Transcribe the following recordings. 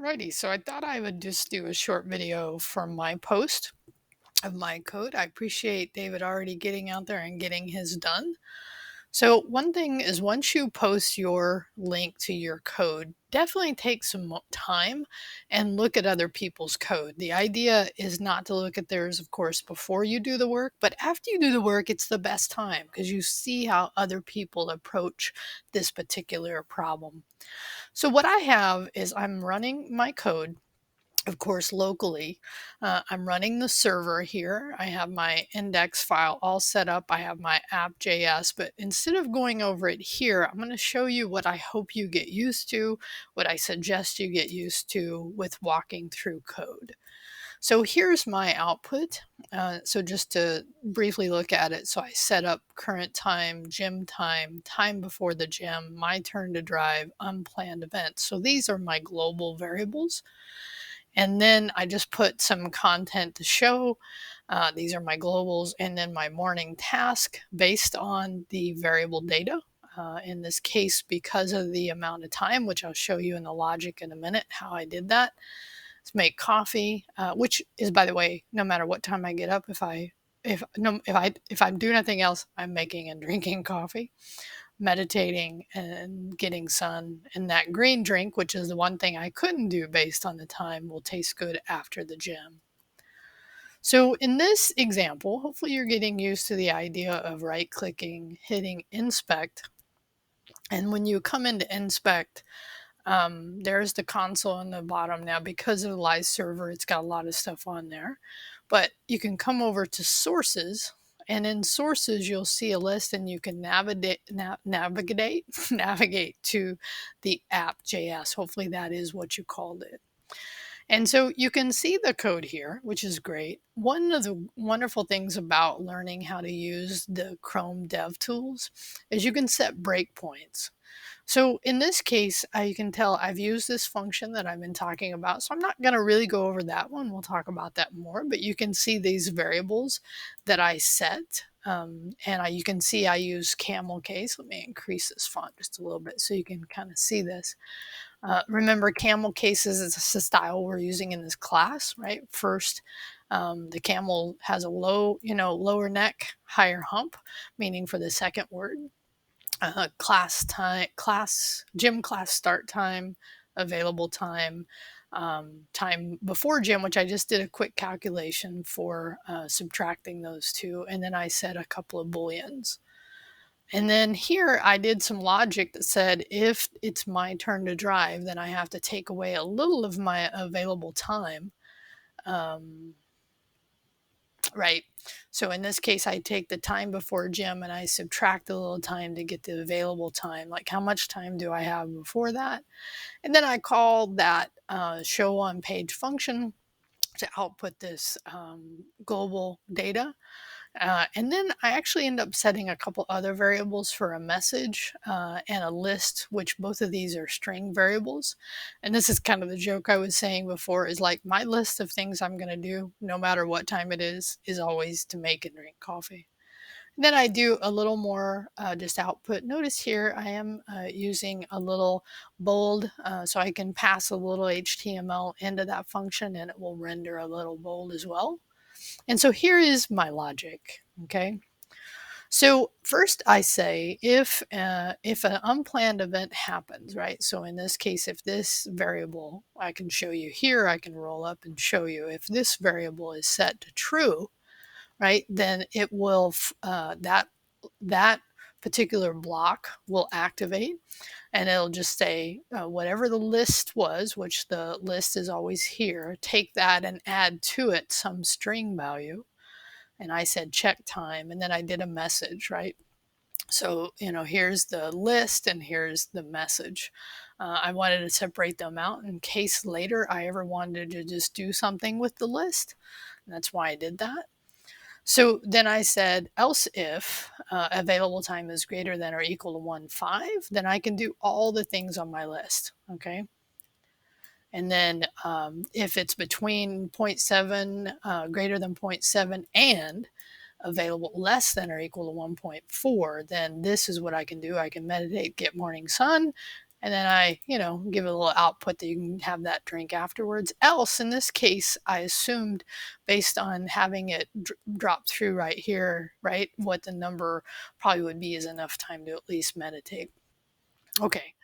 Alrighty, so I thought I would just do a short video from my post of my code. I appreciate David already getting out there and getting his done. So one thing is once you post your link to your code, definitely take some time and look at other people's code. The idea is not to look at theirs, of course, before you do the work, but after you do the work, it's the best time because you see how other people approach this particular problem. So what I have is I'm running my code, of course, locally. I'm running the server here. I have my index file all set up. I have my app.js, but instead of going over it here, I'm going to show you what I hope you get used to, what I suggest you get used to with walking through code. So here's my output. So just to briefly look at it, so I set up current time, gym time, time before the gym, my turn to drive, unplanned events. So these are my global variables. And then I just put some content to show. These are my globals, and then my morning task based on the variable data. In this case, because of the amount of time, which I'll show you in the logic in a minute, how I did that. Let's make coffee, which is, by the way, no matter what time I get up, if I do nothing else, I'm making and drinking coffee, meditating and getting sun, and that green drink, which is the one thing I couldn't do based on the time, will taste good after the gym. So in this example, hopefully you're getting used to the idea of right clicking, hitting inspect. And when you come into inspect, there's the console on the bottom. Now, because of the live server, it's got a lot of stuff on there, but you can come over to sources, and in sources, you'll see a list, and you can navigate to the app.js. Hopefully that is what you called it. And so you can see the code here, which is great. One of the wonderful things about learning how to use the Chrome dev tools is you can set breakpoints. So in this case, you can tell I've used this function that I've been talking about. So I'm not going to really go over that one. We'll talk about that more. But you can see these variables that I set. You can see I use camel case. Let me increase this font just a little bit so you can kind of see this. Remember, camel cases is the style we're using in this class, right? First, the camel has a lower neck, higher hump, meaning for the second word. Gym class start time, available time, time before gym, which I just did a quick calculation for subtracting those two. And then I set a couple of booleans. And then here I did some logic that said if it's my turn to drive, then I have to take away a little of my available time. Right. So in this case, I take the time before gym and I subtract a little time to get the available time. Like how much time do I have before that? And then I call that show on page function to output this global data. And then I actually end up setting a couple other variables for a message and a list, which both of these are string variables. And this is kind of the joke I was saying before, is like my list of things I'm going to do, no matter what time it is always to make and drink coffee. And then I do a little more just output. Notice here I am using a little bold, so I can pass a little HTML into that function and it will render a little bold as well. And so here is my logic, okay? So first I say if an unplanned event happens, right? So in this case, if this variable, I can show you here, I can roll up and show you if this variable is set to true, right? Then it will, that particular block will activate, and it'll just say whatever the list was, which the list is always here, take that and add to it some string value. And I said check time, and then I did a message, right? So, here's the list and here's the message. I wanted to separate them out in case later I ever wanted to just do something with the list. And that's why I did that. So then I said, else if available time is greater than or equal to 1.5, then I can do all the things on my list, okay? And then if it's between 0.7, greater than 0.7 and available less than or equal to 1.4, then this is what I can do. I can meditate, get morning sun, and then I, give a little output that you can have that drink afterwards. Else, in this case, I assumed based on having it drop through right here, right, what the number probably would be is enough time to at least meditate. Okay.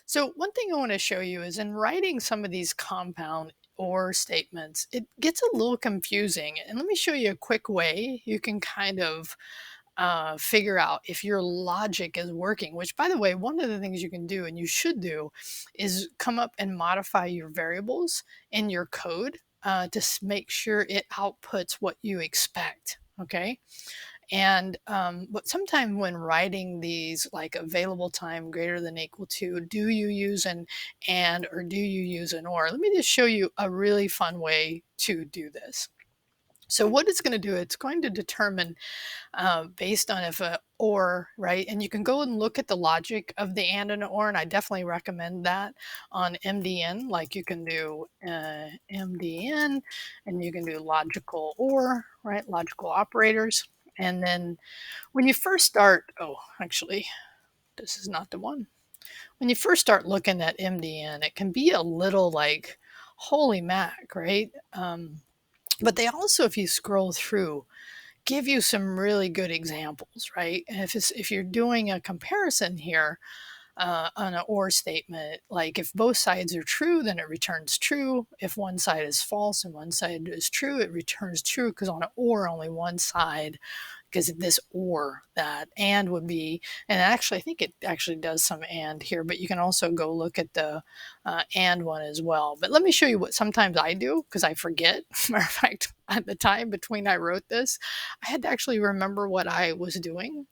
So one thing I want to show you is in writing some of these compound or statements, it gets a little confusing. And let me show you a quick way you can kind of figure out if your logic is working, which, by the way, one of the things you can do and you should do is come up and modify your variables in your code to make sure it outputs what you expect. Okay. And but sometimes when writing these, like available time greater than equal to, do you use an and or do you use an or? Let me just show you a really fun way to do this. So what it's going to do, it's going to determine based on if a or, right? And you can go and look at the logic of the and or, and I definitely recommend that on MDN. Like you can do MDN, and you can do logical or, right? Logical operators. And then when you first start, oh, actually, this is not the one. When you first start looking at MDN, it can be a little like, holy mac, right? But they also, if you scroll through, give you some really good examples, right? And if you're doing a comparison here on an or statement, like if both sides are true, then it returns true. If one side is false and one side is true, it returns true, because on an or, only one side, because this or that and would be, and actually I think it actually does some and here, but you can also go look at the and one as well. But let me show you what sometimes I do, because I forget. Matter of fact, at the time between I wrote this, I had to actually remember what I was doing.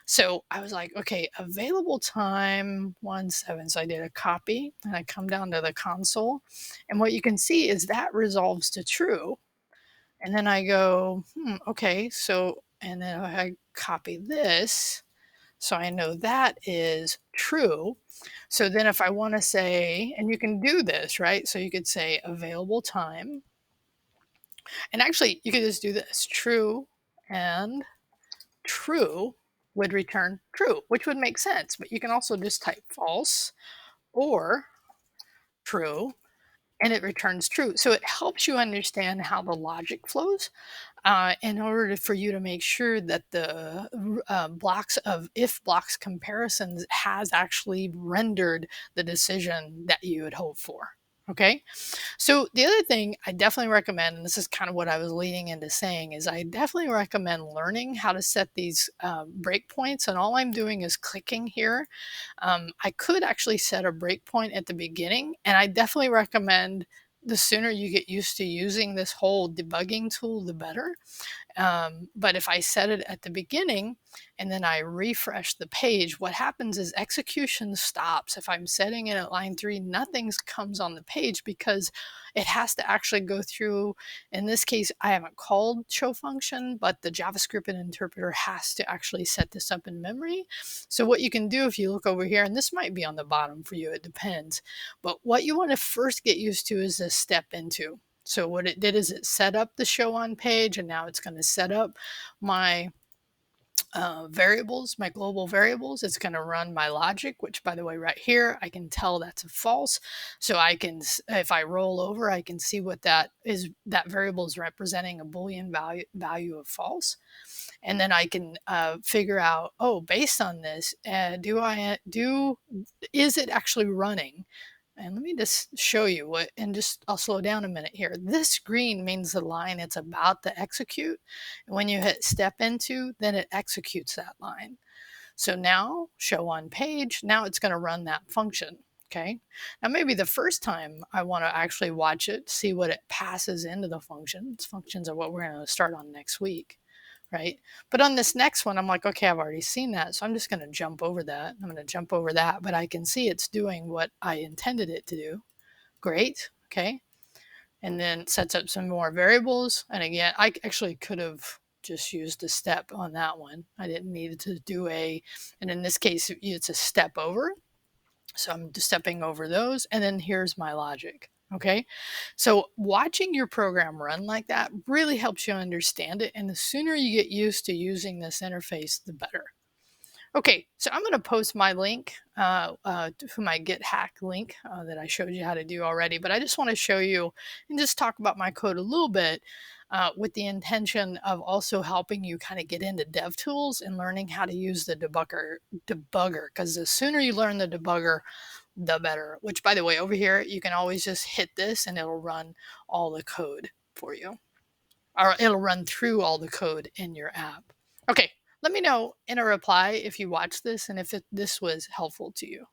So I was like, okay, available time 1-7. So I did a copy and I come down to the console, and what you can see is that resolves to true. And then I go, okay, so, and then I copy this. So I know that is true. So then if I want to say, and you can do this, right? So you could say available time. And actually, you could just do this, true and true would return true, which would make sense. But you can also just type false or true, and it returns true. So it helps you understand how the logic flows in order for you to make sure that the blocks of if blocks comparisons has actually rendered the decision that you had hoped for. Okay. So the other thing I definitely recommend, and this is kind of what I was leading into saying, is I definitely recommend learning how to set these breakpoints. And all I'm doing is clicking here. I could actually set a breakpoint at the beginning, and I definitely recommend the sooner you get used to using this whole debugging tool, the better. But if I set it at the beginning and then I refresh the page, what happens is execution stops. If I'm setting it at line 3, nothing comes on the page because it has to actually go through. In this case, I haven't called show function, but the JavaScript interpreter has to actually set this up in memory. So what you can do if you look over here, and this might be on the bottom for you, it depends. But what you want to first get used to is this step into. So what it did is it set up the show on page, and now it's going to set up my variables, my global variables. It's going to run my logic, which, by the way, right here, I can tell that's a false. So I can, if I roll over, I can see what that is. That variable is representing a Boolean value of false. And then I can figure out, oh, based on this, is it actually running? And let me just show you what, and just I'll slow down a minute here. This green means the line it's about to execute. And when you hit step into, then it executes that line. So now show on page, now it's going to run that function. Okay. Now maybe the first time I want to actually watch it, see what it passes into the functions. Functions are what we're going to start on next week. Right. But on this next one, I'm like, okay, I've already seen that. So I'm just going to jump over that. I'm going to jump over that, but I can see it's doing what I intended it to do. Great. Okay. And then it sets up some more variables. And again, I actually could have just used a step on that one. I didn't need to do and in this case, it's a step over. So I'm just stepping over those. And then here's my logic. Okay. So watching your program run like that really helps you understand it. And the sooner you get used to using this interface, the better. Okay, so I'm going to post my link to my Get Hack link that I showed you how to do already, but I just want to show you and just talk about my code a little bit with the intention of also helping you kind of get into DevTools and learning how to use the debugger, because the sooner you learn the debugger, the better. Which, by the way, over here, you can always just hit this and it'll run all the code for you, or it'll run through all the code in your app. Okay, let me know in a reply if you watched this and if this was helpful to you.